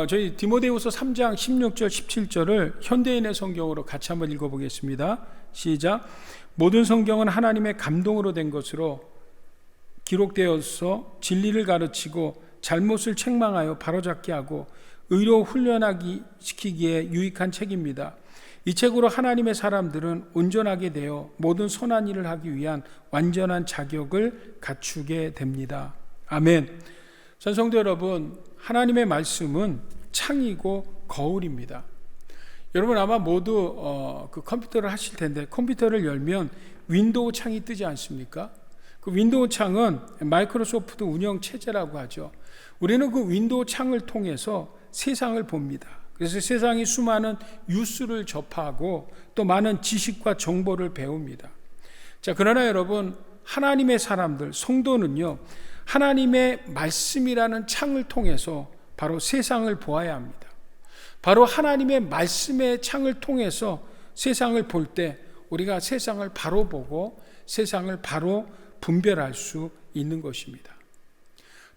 저희 디모데후서 3장 16절 17절을 현대인의 성경으로 같이 한번 읽어보겠습니다. 시작. 모든 성경은 하나님의 감동으로 된 것으로 기록되어서 진리를 가르치고 잘못을 책망하여 바로잡게 하고 의로 훈련하기 시키기에 유익한 책입니다. 이 책으로 하나님의 사람들은 온전하게 되어 모든 선한 일을 하기 위한 완전한 자격을 갖추게 됩니다. 아멘. 성도 여러분, 하나님의 말씀은 창이고 거울입니다. 여러분 아마 모두 그 컴퓨터를 하실 텐데 컴퓨터를 열면 윈도우 창이 뜨지 않습니까? 그 윈도우 창은 마이크로소프트 운영 체제라고 하죠. 우리는 그 윈도우 창을 통해서 세상을 봅니다. 그래서 세상의 수많은 뉴스를 접하고 또 많은 지식과 정보를 배웁니다. 자, 그러나 여러분, 하나님의 사람들, 성도는요, 하나님의 말씀이라는 창을 통해서 바로 세상을 보아야 합니다. 바로 하나님의 말씀의 창을 통해서 세상을 볼 때 우리가 세상을 바로 보고 세상을 바로 분별할 수 있는 것입니다.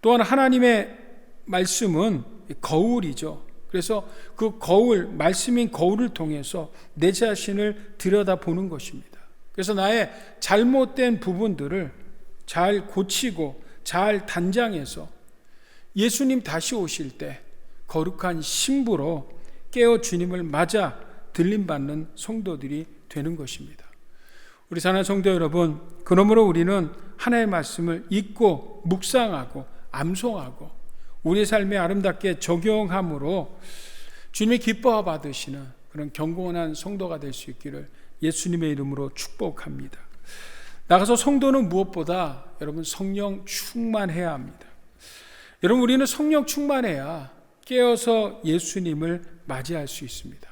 또한 하나님의 말씀은 거울이죠. 그래서 그 거울, 말씀인 거울을 통해서 내 자신을 들여다보는 것입니다. 그래서 나의 잘못된 부분들을 잘 고치고 잘 단장해서 예수님 다시 오실 때 거룩한 신부로 깨어 주님을 맞아 들림받는 성도들이 되는 것입니다. 우리 사랑하는 성도 여러분, 그러므로 우리는 하나님의 말씀을 읽고 묵상하고 암송하고 우리 삶에 아름답게 적용함으로 주님의 기뻐 받으시는 그런 경건한 성도가 될 수 있기를 예수님의 이름으로 축복합니다. 나가서 성도는 무엇보다 여러분 성령 충만해야 합니다. 여러분, 우리는 성령 충만해야 깨어서 예수님을 맞이할 수 있습니다.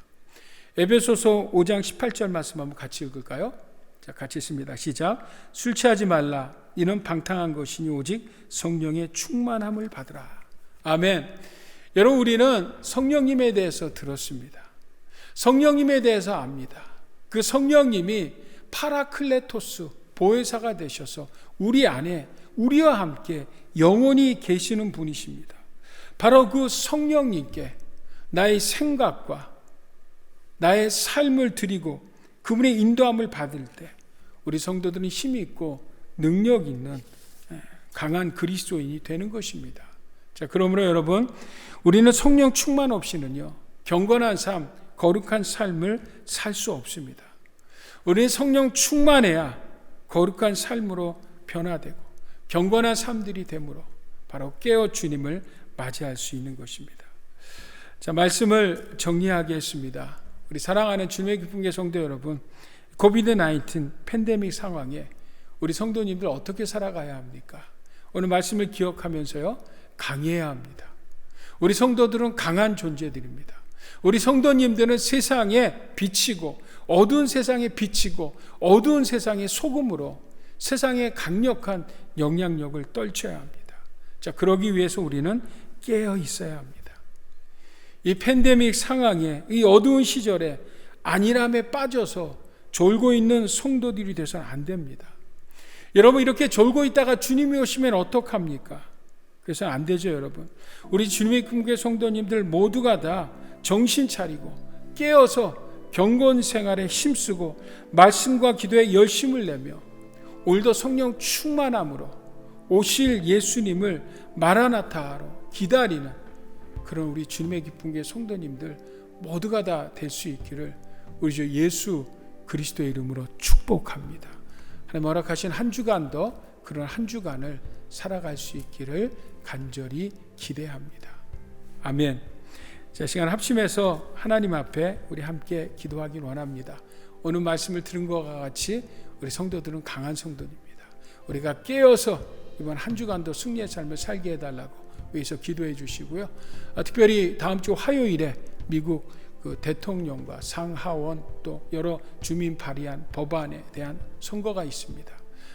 에베소서 5장 18절 말씀 한번 같이 읽을까요? 자, 같이 읽습니다. 시작. 술 취하지 말라. 이는 방탕한 것이니 오직 성령의 충만함을 받으라. 아멘. 여러분, 우리는 성령님에 대해서 들었습니다. 성령님에 대해서 압니다. 그 성령님이 파라클레토스, 보혜사가 되셔서 우리 안에 우리와 함께 영원히 계시는 분이십니다. 바로 그 성령님께 나의 생각과 나의 삶을 드리고 그분의 인도함을 받을 때 우리 성도들은 힘이 있고 능력 있는 강한 그리스도인이 되는 것입니다. 자, 그러므로 여러분, 우리는 성령 충만 없이는요, 경건한 삶, 거룩한 삶을 살 수 없습니다. 우리는 성령 충만해야 거룩한 삶으로 변화되고 경건한 삶들이 되므로 바로 깨어 주님을 맞이할 수 있는 것입니다. 자, 말씀을 정리하겠습니다. 우리 사랑하는 주님의 기쁜 계 성도 여러분, 코비드-19 팬데믹 상황에 우리 성도님들 어떻게 살아가야 합니까? 오늘 말씀을 기억하면서요, 강해야 합니다. 우리 성도들은 강한 존재들입니다. 우리 성도님들은 세상에 비치고 어두운 세상에 비치고 어두운 세상의 소금으로 세상의 강력한 영향력을 떨쳐야 합니다. 자, 그러기 위해서 우리는 깨어 있어야 합니다. 이 팬데믹 상황에, 이 어두운 시절에 안일함에 빠져서 졸고 있는 성도들이 돼서는 안 됩니다. 여러분, 이렇게 졸고 있다가 주님이 오시면 어떡합니까? 그래서 안 되죠, 여러분. 우리 주님의 금교회 성도님들 모두가 다 정신 차리고 깨어서 경건 생활에 힘쓰고 말씀과 기도에 열심을 내며 오늘도 성령 충만함으로 오실 예수님을 마라나타로 기다리는 그런 우리 주님의 기쁜 계 성도님들 모두가 다 될 수 있기를 우리 주 예수 그리스도의 이름으로 축복합니다. 하나님 허락하신 한 주간도 그런 한 주간을 살아갈 수 있기를 간절히 기대합니다. 아멘. 자, 시간 합심해서 하나님 앞에 우리 함께 기도하길 원합니다. 오늘 말씀을 들은 것과 같이 우리 성도들은 강한 성도입니다. 우리가 깨어서 이번 한 주간도 승리의 삶을 살게 해달라고 위해서 기도해 주시고요. 특별히 다음 주 화요일에 미국 그 대통령과 상하원 또 여러 주민 발의한 법안에 대한 선거가 있습니다.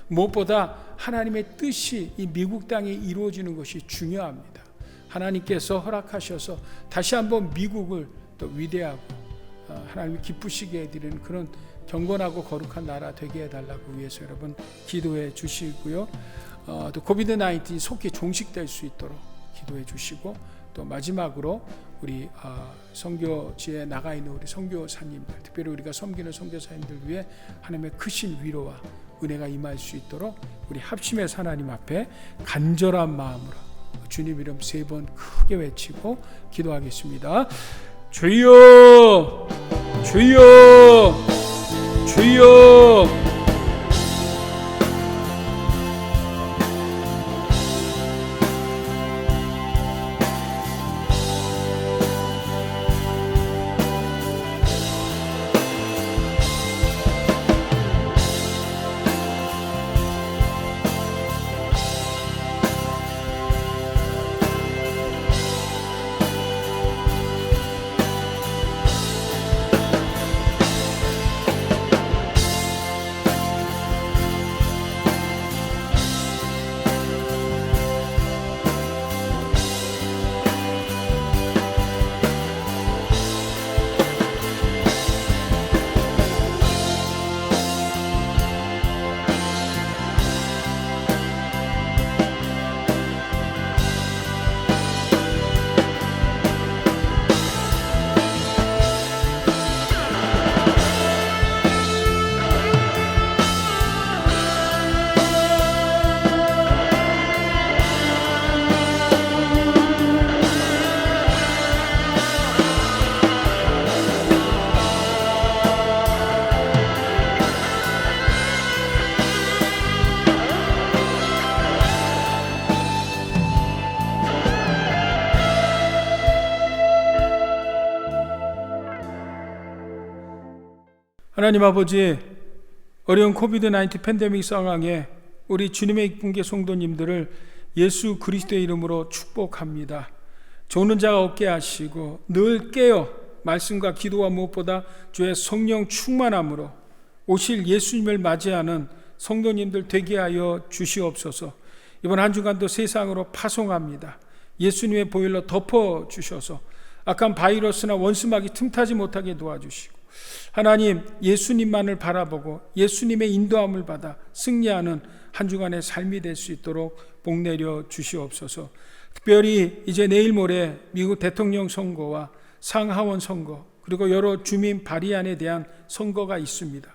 무엇보다 하나님의 뜻이 이 미국 땅에 이루어지는 것이 중요합니다. 하나님께서 허락하셔서 다시 한번 미국을 또 위대하고 하나님이 기쁘시게 해드리는 그런 경건하고 거룩한 나라 되게 해달라고 위해서 여러분 기도해 주시고요. 또 코비드-19 속히 종식될 수 있도록 기도해 주시고, 또 마지막으로 우리 선교지에 나가 있는 우리 선교사님들, 특별히 우리가 섬기는 선교사님들 위해 하나님의 크신 위로와 은혜가 임할 수 있도록 우리 합심해서 하나님 앞에 간절한 마음으로 주님 이름 3번 크게 외치고 기도하겠습니다. 주여, 주여, 주여. 하나님 아버지, 어려운 코비드-19 팬데믹 상황에 우리 주님의 이쁜계 성도님들을 예수 그리스도의 이름으로 축복합니다. 조는 자가 없게 하시고 늘 깨어 말씀과 기도와 무엇보다 주의 성령 충만함으로 오실 예수님을 맞이하는 성도님들 되게 하여 주시옵소서. 이번 한 주간도 세상으로 파송합니다. 예수님의 보혈로 덮어 주셔서 악한 바이러스나 원수막이 틈타지 못하게 도와주시고, 하나님 예수님만을 바라보고 예수님의 인도함을 받아 승리하는 한 주간의 삶이 될 수 있도록 복 내려 주시옵소서. 특별히 이제 내일 모레 미국 대통령 선거와 상하원 선거, 그리고 여러 주민 발의안에 대한 선거가 있습니다.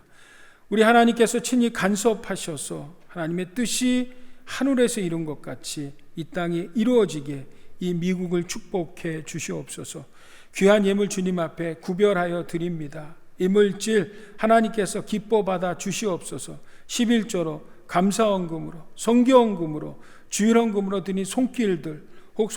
우리 하나님께서 친히 간섭하셔서 하나님의 뜻이 하늘에서 이룬 것 같이 이 땅에 이루어지게 이 미국을 축복해 주시옵소서. 귀한 예물 주님 앞에 구별하여 드립니다. 이 물질 하나님께서 기뻐 받아 주시옵소서. 11조로 감사헌금으로 성교헌금으로 주일헌금으로 드린 손길들, 혹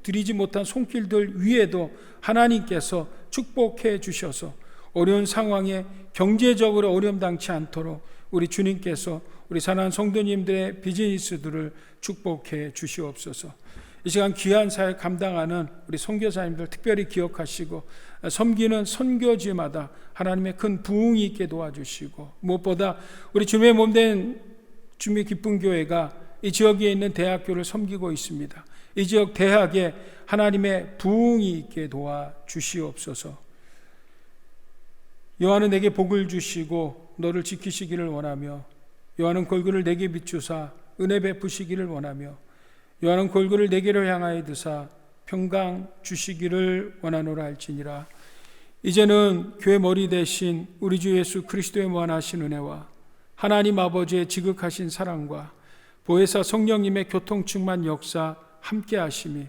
드리지 못한 손길들 위에도 하나님께서 축복해 주셔서 어려운 상황에 경제적으로 어려움 당치 않도록 우리 주님께서 우리 사랑하는 성도님들의 비즈니스들을 축복해 주시옵소서. 이 시간 귀한 사역 감당하는 우리 선교사님들 특별히 기억하시고, 섬기는 선교지마다 하나님의 큰 부흥이 있게 도와주시고, 무엇보다 우리 주님의 몸된 주님의 기쁜 교회가 이 지역에 있는 대학교를 섬기고 있습니다. 이 지역 대학에 하나님의 부흥이 있게 도와주시옵소서. 여호와는 내게 복을 주시고 너를 지키시기를 원하며, 여호와는 골구를 내게 비추사 은혜 베푸시기를 원하며, 여호와는 골구를 내게로 향하여 드사 평강 주시기를 원하노라 할지니라. 이제는 교회 머리 대신 우리 주 예수 그리스도의 무한하신 은혜와 하나님 아버지의 지극하신 사랑과 보혜사 성령님의 교통충만 역사 함께 하심이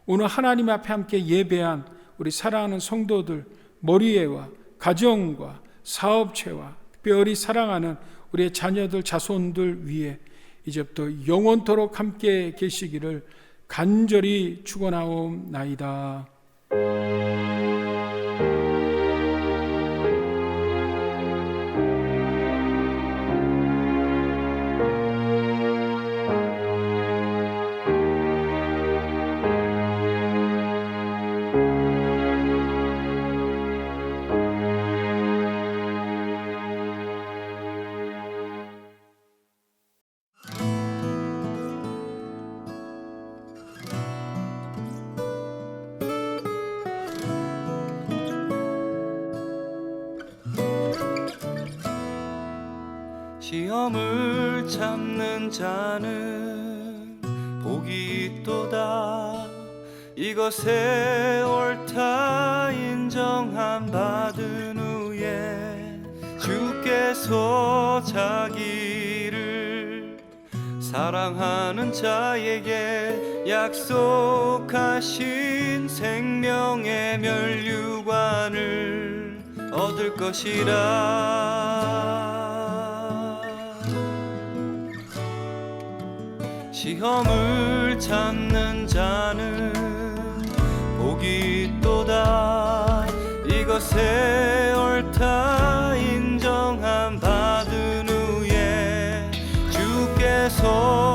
오늘 하나님 앞에 함께 예배한 우리 사랑하는 성도들 머리에와 가정과 사업체와 특별히 사랑하는 우리의 자녀들 자손들 위에 이제부터 영원토록 함께 계시기를 간절히 축원하옵나이다. 시험을 참는 자는 복이 있도다. 이것에 옳다 인정함 받은 후에 주께서 자기를 사랑하는 자에게 약속하신 생명의 멸류관을 얻을 것이라. 시험을 참는 자는 복이 있도다. 이것에 옳다 인정함 받은 후에 주께서